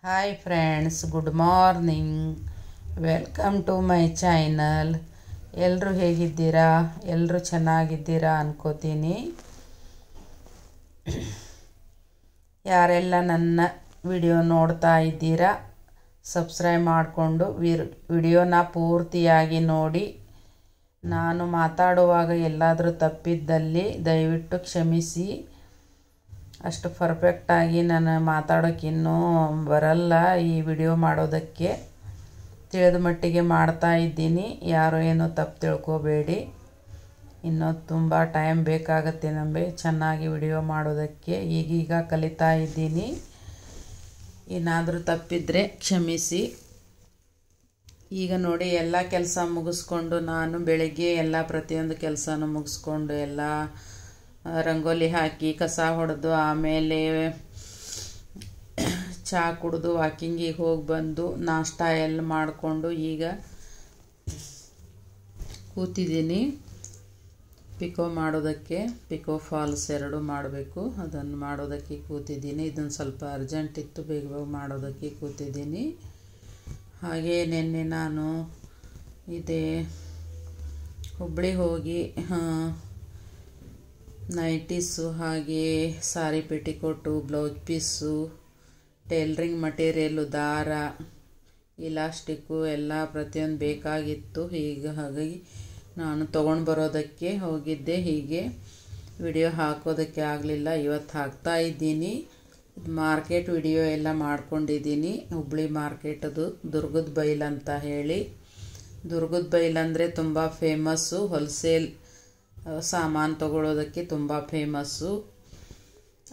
Hi friends, good morning. Welcome to my channel. ಎಲ್ಲರೂ ಹೇಗಿದ್ದೀರಾ? ಎಲ್ಲರೂ ಚೆನ್ನಾಗಿದ್ದೀರಾ ಅನ್ಕೋತೀನಿ. ಯಾರೆಲ್ಲ ನನ್ನ ವಿಡಿಯೋ ನೋಡ್ತಾ ಇದ್ದೀರಾ, ಸಬ್ಸ್ಕ್ರೈಬ್ ಮಾಡಿಕೊಂಡು ವಿಡಿಯೋನ ಪೂರ್ತಿಯಾಗಿ ನೋಡಿ. ನಾನು ಮಾತಾಡುವಾಗ ಎಲ್ಲಾದರೂ ತಪ್ಪಿದ್ದಲ್ಲಿ ದಯವಿಟ್ಟು ಕ್ಷಮಿಸಿ. ಅಷ್ಟು ಪರ್ಫೆಕ್ಟಾಗಿ ನಾನು ಮಾತಾಡೋಕ್ಕೆ ಇನ್ನೂ ಬರಲ್ಲ. ಈ ವಿಡಿಯೋ ಮಾಡೋದಕ್ಕೆ ತಿಳಿದ ಮಟ್ಟಿಗೆ ಮಾಡ್ತಾ ಇದ್ದೀನಿ. ಯಾರು ಏನೋ ತಪ್ಪು ತಿಳ್ಕೊಬೇಡಿ. ಇನ್ನೂ ತುಂಬ ಟೈಮ್ ಬೇಕಾಗತ್ತೆ ನಮಗೆ ಚೆನ್ನಾಗಿ ವಿಡಿಯೋ ಮಾಡೋದಕ್ಕೆ. ಈಗೀಗ ಕಲಿತಾ ಇದ್ದೀನಿ. ಏನಾದರೂ ತಪ್ಪಿದರೆ ಕ್ಷಮಿಸಿ. ಈಗ ನೋಡಿ, ಎಲ್ಲ ಕೆಲಸ ಮುಗಿಸ್ಕೊಂಡು ನಾನು ಬೆಳಗ್ಗೆ ಎಲ್ಲ ಪ್ರತಿಯೊಂದು ಕೆಲಸನೂ ಮುಗಿಸ್ಕೊಂಡು ಎಲ್ಲ ರಂಗೋಲಿ ಹಾಕಿ ಕಸ ಹೊಡೆದು ಆಮೇಲೆ ಚಹಾ ಕುಡಿದು ವಾಕಿಂಗಿಗೆ ಹೋಗಿ ಬಂದು ನಾಷ್ಟ ಎಲ್ಲ ಮಾಡಿಕೊಂಡು ಈಗ ಕೂತಿದ್ದೀನಿ ಪಿಕೋ ಮಾಡೋದಕ್ಕೆ. ಪಿಕೋ ಫಾಲ್ಸ್ 2 ಮಾಡಬೇಕು, ಅದನ್ನು ಮಾಡೋದಕ್ಕೆ ಕೂತಿದ್ದೀನಿ. ಇದನ್ನು ಸ್ವಲ್ಪ ಅರ್ಜೆಂಟ್ ಇತ್ತು, ಬೇಗ ಬೇಗ ಮಾಡೋದಕ್ಕೆ ಕೂತಿದ್ದೀನಿ. ಹಾಗೆ ನಿನ್ನೆ ನಾನು ಹುಬ್ಬಳ್ಳಿ ಹೋಗಿ ನೈಟೀಸು, ಹಾಗೆ sari petticoat, blouse piece, tailoring material, ದಾರ, ಇಲಾಸ್ಟಿಕ್ಕು ಎಲ್ಲ ಪ್ರತಿಯೊಂದು ಬೇಕಾಗಿತ್ತು. ಹಾಗಾಗಿ ನಾನು ತೊಗೊಂಡು ಬರೋದಕ್ಕೆ ಹೋಗಿದ್ದೆ. ಹೀಗೆ ವಿಡಿಯೋ ಹಾಕೋದಕ್ಕೆ ಆಗಲಿಲ್ಲ. ಇವತ್ತು ಹಾಕ್ತಾ ಇದ್ದೀನಿ. ಮಾರ್ಕೆಟ್ ವಿಡಿಯೋ ಎಲ್ಲ ಮಾಡ್ಕೊಂಡಿದ್ದೀನಿ. ಹುಬ್ಬಳ್ಳಿ ಮಾರ್ಕೆಟ್, ಅದು ದುರ್ಗದ ಬೈಲ್ ಅಂತ ಹೇಳಿ. ದುರ್ಗದ ಬೈಲ್ ಅಂದರೆ ತುಂಬ ಫೇಮಸ್ಸು. ಹೋಲ್ಸೇಲ್ ಸಾಮಾನು ತಗೊಳ್ಳೋದಕ್ಕೆ ತುಂಬ ಫೇಮಸ್ಸು.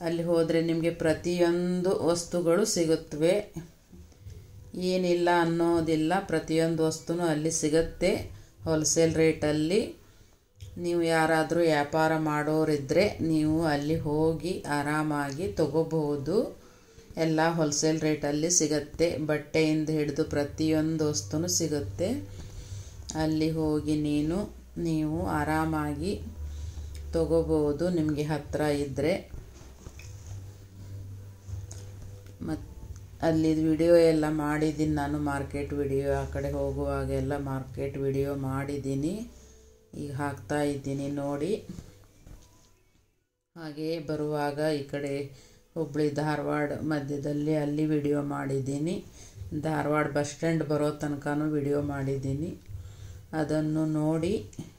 ಅಲ್ಲಿ ಹೋದರೆ ನಿಮಗೆ ಪ್ರತಿಯೊಂದು ವಸ್ತುಗಳು ಸಿಗುತ್ತವೆ. ಏನಿಲ್ಲ ಅನ್ನೋದಿಲ್ಲ, ಪ್ರತಿಯೊಂದು ವಸ್ತುನೂ ಅಲ್ಲಿ ಸಿಗುತ್ತೆ ಹೋಲ್ಸೇಲ್ ರೇಟಲ್ಲಿ. ನೀವು ಯಾರಾದರೂ ವ್ಯಾಪಾರ ಮಾಡೋರಿದ್ದರೆ ನೀವು ಅಲ್ಲಿ ಹೋಗಿ ಆರಾಮಾಗಿ ತಗೋಬಹುದು. ಎಲ್ಲ ಹೋಲ್ಸೇಲ್ ರೇಟಲ್ಲಿ ಸಿಗುತ್ತೆ. ಬಟ್ಟೆಯಿಂದ ಹಿಡಿದು ಪ್ರತಿಯೊಂದು ವಸ್ತುನೂ ಸಿಗುತ್ತೆ. ಅಲ್ಲಿ ಹೋಗಿ ನೀವು ಆರಾಮಾಗಿ ತಗೋಬಹುದು, ನಿಮಗೆ ಹತ್ತಿರ ಇದ್ದರೆ. ಮತ್ತು ಅಲ್ಲಿ ವಿಡಿಯೋ ಎಲ್ಲ ಮಾಡಿದ್ದೀನಿ ನಾನು, ಮಾರ್ಕೆಟ್ ವಿಡಿಯೋ. ಆ ಕಡೆ ಹೋಗುವಾಗೆಲ್ಲ ಮಾರ್ಕೆಟ್ ವಿಡಿಯೋ ಮಾಡಿದ್ದೀನಿ. ಈಗ ಹಾಕ್ತಾ ಇದ್ದೀನಿ ನೋಡಿ. ಹಾಗೆಯೇ ಬರುವಾಗ ಈ ಕಡೆ ಹುಬ್ಬಳ್ಳಿ ಧಾರವಾಡ ಮಧ್ಯದಲ್ಲಿ ಅಲ್ಲಿ ವಿಡಿಯೋ ಮಾಡಿದ್ದೀನಿ. ಧಾರವಾಡ ಬಸ್ ಸ್ಟ್ಯಾಂಡ್ ಬರೋ ತನಕನೂ ವಿಡಿಯೋ ಮಾಡಿದ್ದೀನಿ. ಅದನ್ನು ನೋಡಿ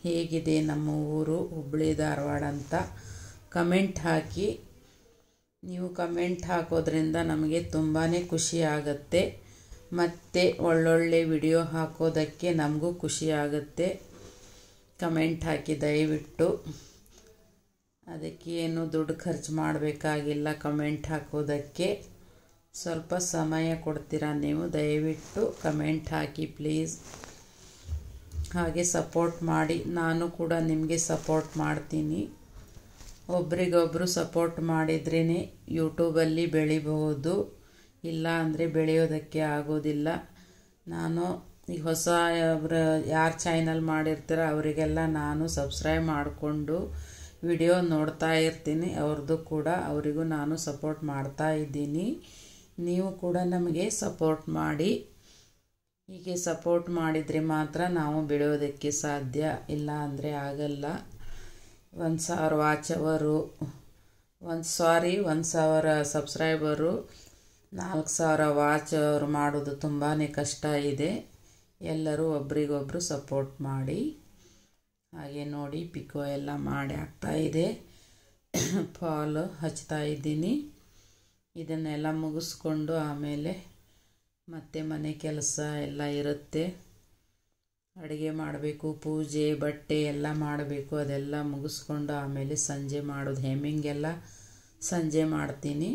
ಹೇಗಿದೆ ನಮ್ಮ ಊರು ಹುಬ್ಬಳ್ಳಿ ಧಾರವಾಡ ಅಂತ ಕಮೆಂಟ್ ಹಾಕಿ. ನೀವು ಕಮೆಂಟ್ ಹಾಕೋದ್ರಿಂದ ನಮಗೆ ತುಂಬಾ ಖುಷಿ ಆಗುತ್ತೆ. ಮತ್ತು ಒಳ್ಳೊಳ್ಳೆ ವಿಡಿಯೋ ಹಾಕೋದಕ್ಕೆ ನಮಗೂ ಖುಷಿ ಆಗುತ್ತೆ. ಕಮೆಂಟ್ ಹಾಕಿ ದಯವಿಟ್ಟು. ಅದಕ್ಕೇನು ದುಡ್ಡು ಖರ್ಚು ಮಾಡಬೇಕಾಗಿಲ್ಲ ಕಮೆಂಟ್ ಹಾಕೋದಕ್ಕೆ. ಸ್ವಲ್ಪ ಸಮಯ ಕೊಡ್ತೀರಾ ನೀವು, ದಯವಿಟ್ಟು ಕಮೆಂಟ್ ಹಾಕಿ ಪ್ಲೀಸ್. ಹಾಗೆ ಸಪೋರ್ಟ್ ಮಾಡಿ. ನಾನು ಕೂಡ ನಿಮಗೆ ಸಪೋರ್ಟ್ ಮಾಡ್ತೀನಿ. ಒಬ್ರಿಗೊಬ್ಬರು ಸಪೋರ್ಟ್ ಮಾಡಿದ್ರೇ ಯೂಟ್ಯೂಬಲ್ಲಿ ಬೆಳಿಬಹುದು, ಇಲ್ಲ ಅಂದರೆ ಬೆಳೆಯೋದಕ್ಕೆ ಆಗೋದಿಲ್ಲ. ನಾನು ಈಗ ಹೊಸ ಯಾರು ಚಾನಲ್ ಮಾಡಿರ್ತೀರ ಅವರಿಗೆಲ್ಲ ನಾನು ಸಬ್ಸ್ಕ್ರೈಬ್ ಮಾಡಿಕೊಂಡು ವಿಡಿಯೋ ನೋಡ್ತಾ ಇರ್ತೀನಿ. ಅವರಿಗೂ ನಾನು ಸಪೋರ್ಟ್ ಮಾಡ್ತಾ ಇದ್ದೀನಿ. ನೀವು ಕೂಡ ನಮಗೆ ಸಪೋರ್ಟ್ ಮಾಡಿ. ಹೀಗೆ ಸಪೋರ್ಟ್ ಮಾಡಿದರೆ ಮಾತ್ರ ನಾವು ಬೆಳೆಯೋದಕ್ಕೆ ಸಾಧ್ಯ, ಇಲ್ಲ ಅಂದರೆ ಆಗಲ್ಲ. 1,000 ವಾಚ್ ಅವರು 1,000 ಸಬ್ಸ್ಕ್ರೈಬರು, 4,000 ವಾಚ್ ಅವರು ಮಾಡೋದು ತುಂಬಾ ಕಷ್ಟ ಇದೆ. ಎಲ್ಲರೂ ಒಬ್ರಿಗೊಬ್ಬರು ಸಪೋರ್ಟ್ ಮಾಡಿ. ಹಾಗೆ ನೋಡಿ, ಪಿಕೋ ಎಲ್ಲ ಮಾಡಿ ಆಗ್ತಾಯಿದೆ. ಫಾಲ್ ಹಚ್ತಾ ಇದ್ದೀನಿ. ಇದನ್ನೆಲ್ಲ ಮುಗಿಸ್ಕೊಂಡು ಆಮೇಲೆ ಮತ್ತೆ ಮನೆ ಕೆಲಸ ಎಲ್ಲ ಇರುತ್ತೆ. ಅಡುಗೆ ಮಾಡಬೇಕು, ಪೂಜೆ, ಬಟ್ಟೆ ಎಲ್ಲ ಮಾಡಬೇಕು. ಅದೆಲ್ಲ ಮುಗಿಸ್ಕೊಂಡು ಆಮೇಲೆ ಸಂಜೆ ಮಾಡೋದು, ಹೆಮ್ಮಿಂಗೆಲ್ಲ ಸಂಜೆ ಮಾಡ್ತೀನಿ.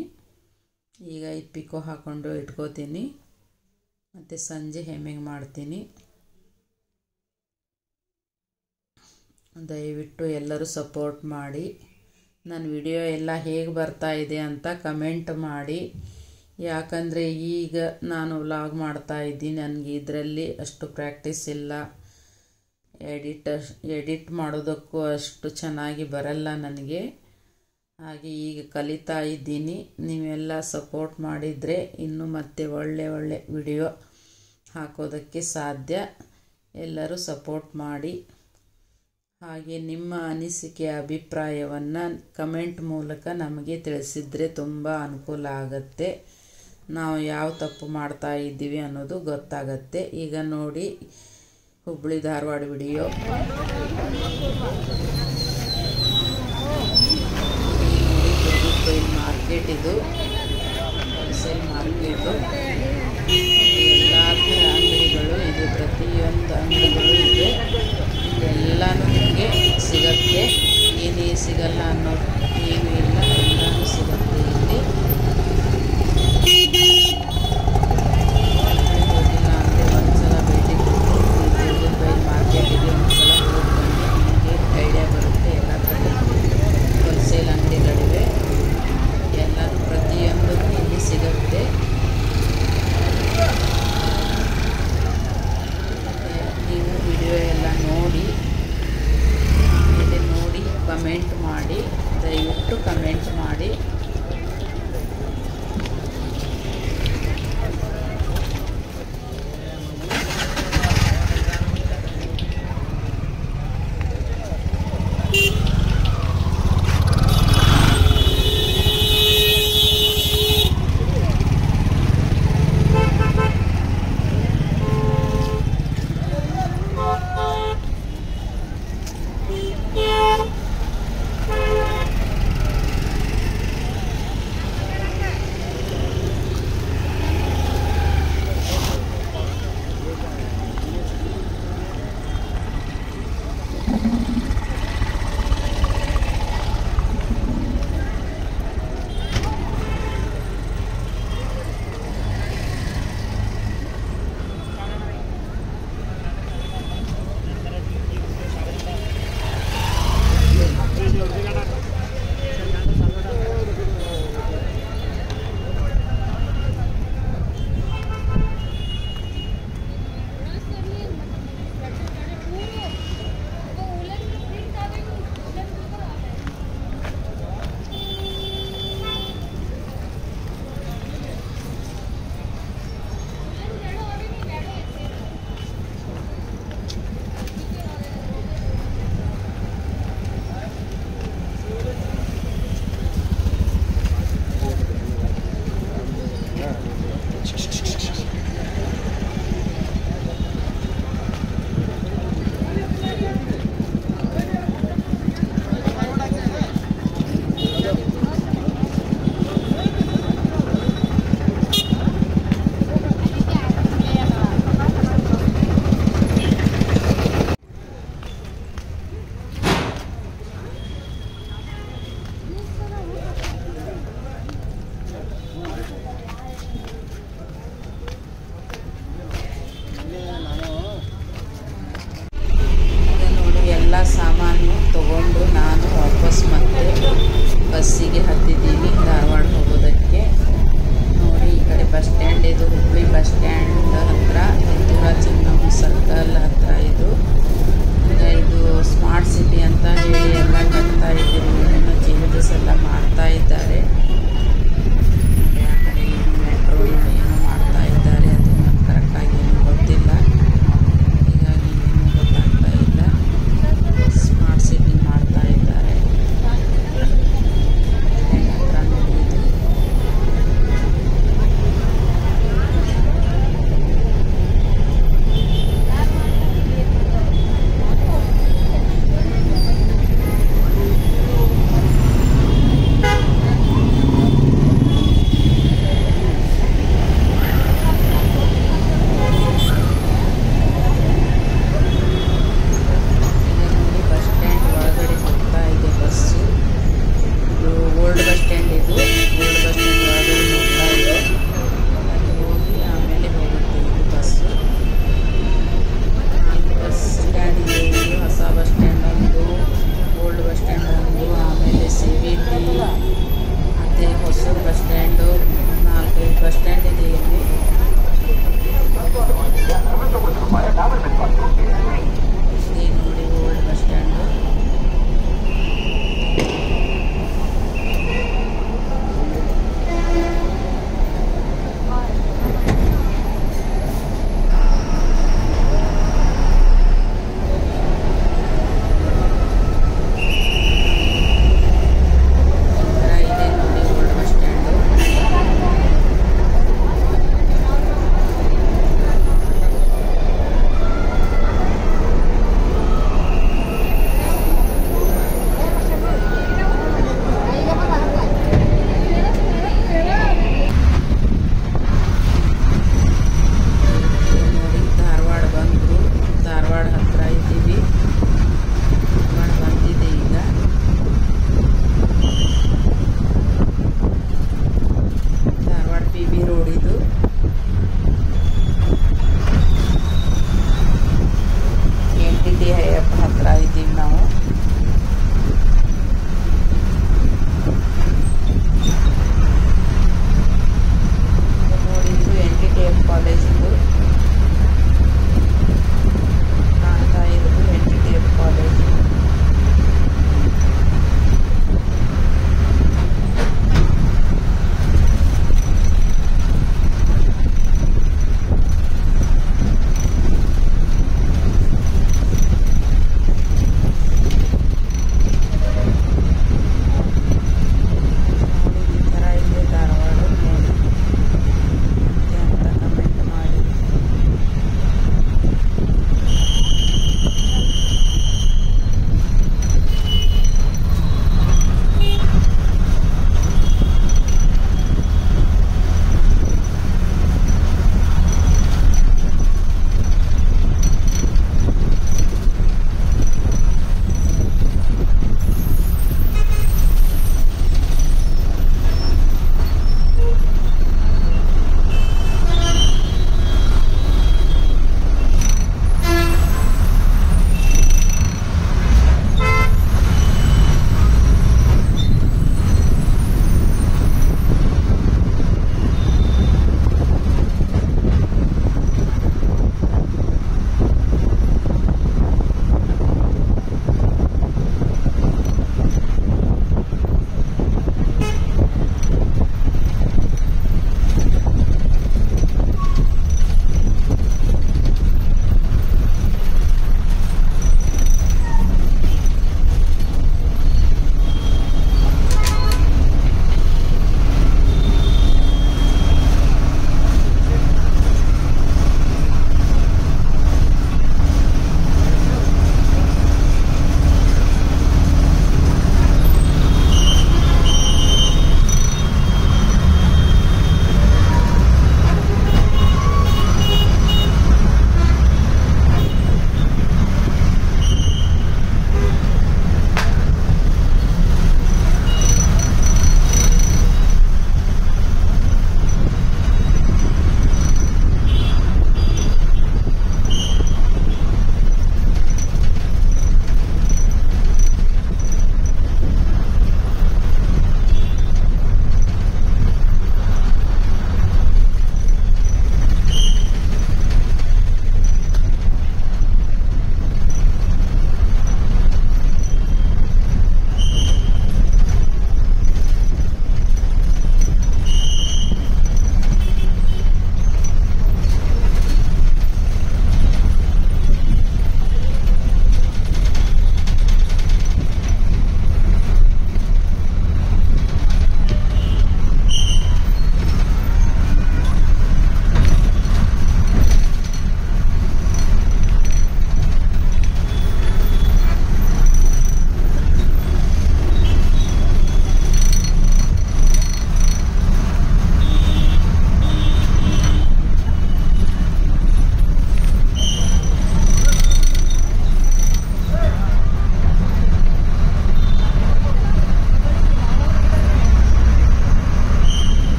ಈಗ ಪಿಕೋ ಹಾಕ್ಕೊಂಡು ಇಟ್ಕೋತೀನಿ, ಮತ್ತು ಸಂಜೆ ಹೆಮ್ಮಿಂಗ್ ಮಾಡ್ತೀನಿ. ದಯವಿಟ್ಟು ಎಲ್ಲರೂ ಸಪೋರ್ಟ್ ಮಾಡಿ. ನನ್ನ ವಿಡಿಯೋ ಎಲ್ಲ ಹೇಗೆ ಬರ್ತಾ ಇದೆ ಅಂತ ಕಮೆಂಟ್ ಮಾಡಿ. ಯಾಕಂದರೆ ಈಗ ನಾನು ವ್ಲಾಗ್ ಮಾಡ್ತಾ ಇದ್ದೀನಿ. ನನಗೆ ಇದರಲ್ಲಿ ಅಷ್ಟು ಪ್ರಾಕ್ಟೀಸ್ ಇಲ್ಲ. ಎಡಿಟ್ ಮಾಡೋದಕ್ಕೂ ಅಷ್ಟು ಚೆನ್ನಾಗಿ ಬರಲ್ಲ ನನಗೆ. ಹಾಗೆ ಈಗ ಕಲಿತಾ ಇದ್ದೀನಿ. ನೀವೆಲ್ಲ ಸಪೋರ್ಟ್ ಮಾಡಿದರೆ ಇನ್ನೂ ಮತ್ತೆ ಒಳ್ಳೆ ವಿಡಿಯೋ ಹಾಕೋದಕ್ಕೆ ಸಾಧ್ಯ. ಎಲ್ಲರೂ ಸಪೋರ್ಟ್ ಮಾಡಿ. ಹಾಗೆ ನಿಮ್ಮ ಅನಿಸಿಕೆ ಅಭಿಪ್ರಾಯವನ್ನು ಕಮೆಂಟ್ ಮೂಲಕ ನಮಗೆ ತಿಳಿಸಿದರೆ ತುಂಬ ಅನುಕೂಲ ಆಗುತ್ತೆ. ನಾವು ಯಾವ ತಪ್ಪು ಮಾಡ್ತಾ ಇದ್ದೀವಿ ಅನ್ನೋದು ಗೊತ್ತಾಗತ್ತೆ. ಈಗ ನೋಡಿ ಹುಬ್ಬಳ್ಳಿ ಧಾರವಾಡ ವಿಡಿಯೋ. ಮಾರ್ಕೆಟ್ ಇದು ಹೋಲ್ಸೇಲ್ ಮಾರ್ಕೆಟು. ಎಲ್ಲ ಥರ ಅಂಗಡಿಗಳು ಇದೆ, ಪ್ರತಿಯೊಂದು ಅಂಗಡಿಗಳು ಇದೆ. ಎಲ್ಲನೂ ನಿಮಗೆ ಸಿಗತ್ತೆ. ಏನೇ ಸಿಗಲ್ಲ ಅನ್ನೋದು ಏನೂ ಇಲ್ಲ, ಎಲ್ಲನೂ ಸಿಗತ್ತೆ ಇಲ್ಲಿ. ಹೋಗಿಲ್ಲ ಅಂದರೆ ಒಂದ್ಸಲ ಭೇಟಿ ಕೊಟ್ಟು ದೇವದುರ್ಗ ಮಾರ್ಕೆಟಿಗೆ ಒಂದ್ಸಲ ಹೋಗಿ ಬನ್ನಿ. ನಿಮಗೆ ಐಡಿಯಾ ಬರುತ್ತೆ. ಎಲ್ಲ ಕಡೆ ಹೋಲ್ಸೇಲ್ ಅಂಗಡಿಗಳಿವೆ. ಎಲ್ಲನೂ ಪ್ರತಿಯೊಂದು ಇಲ್ಲಿ ಸಿಗುತ್ತೆ. ನೀವು ವಿಡಿಯೋ ಎಲ್ಲ ನೋಡಿ ಕಮೆಂಟ್ ಮಾಡಿ, ದಯವಿಟ್ಟು ಕಮೆಂಟ್ ಮಾಡಿ. ಸಾಮಾನು ತಗೊಂಡು ನಾನು ವಾಪಸ್ ಮತ್ತೆ ಬಸ್ಸಿಗೆ ಹತ್ತಿದ್ದೀನಿ ಧಾರವಾಡ ಹೋಗೋದಕ್ಕೆ. ನೋಡಿ ಈ ಕಡೆ ಬಸ್ ಸ್ಟ್ಯಾಂಡ್ ಇದು, ಹುಬ್ಬಳ್ಳಿ ಬಸ್ ಸ್ಟ್ಯಾಂಡ್ ಹತ್ರ ಕಿತ್ತೂರ ಚೆನ್ನಮ್ಮ ಸರ್ಕಲ್ ಹತ್ರ ಇದು. ಈಗ ಇದು ಸ್ಮಾರ್ಟ್ ಸಿಟಿ ಅಂತ ಹೇಳಿ ಎಲ್ಲ ಕಟ್ತಾ ಇದ್ದೀರಿ, ಏನೇನೋ ಚೇಂಜಸ್ ಎಲ್ಲ ಮಾಡ್ತಾ ಇದ್ದಾರೆ. ನೋಡಿ ಆ ಕಡೆ ಮೆಟ್ರೋ ಏನೋ ಮಾಡ್ತಾ ಇದ್ದಾರೆ, ಅದು ನನಗೆ ಕರೆಕ್ಟಾಗಿ ಏನೂ ಗೊತ್ತಿಲ್ಲ, ಹೀಗಾಗಿ ಏನೂ ಗೊತ್ತಾಗ್ತಾ ಇಲ್ಲ. ಸ್ಮಾರ್ಟ್ ಸಿಟಿ ಮಾಡ್ತಾ ಇದ್ದಾರೆ. ಹತ್ರ ನೋಡಿ ಇದು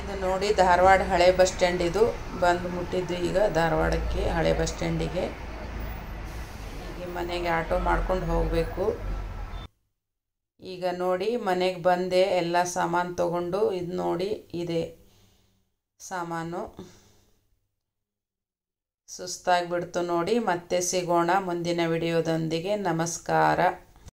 ಇದು ನೋಡಿ ಧಾರವಾಡ ಹಳೆ ಬಸ್ ಸ್ಟ್ಯಾಂಡ್. ಇದು ಬಂದು ಮುಟ್ಟಿದ್ದು ಈಗ ಧಾರವಾಡಕ್ಕೆ, ಹಳೆ ಬಸ್ ಸ್ಟ್ಯಾಂಡಿಗೆ. ಈಗ ಮನೆಗೆ ಆಟೋ ಮಾಡ್ಕೊಂಡು ಹೋಗಬೇಕು. ಈಗ ನೋಡಿ ಮನೆಗೆ ಬಂದೆ, ಎಲ್ಲ ಸಾಮಾನು ತೊಗೊಂಡು. ಇದು ನೋಡಿ ಇದೆ ಸಾಮಾನು. ಸುಸ್ತಾಗಿಬಿಡ್ತು ನೋಡಿ. ಮತ್ತೆ ಸಿಗೋಣ ಮುಂದಿನ ವಿಡಿಯೋದೊಂದಿಗೆ. ನಮಸ್ಕಾರ.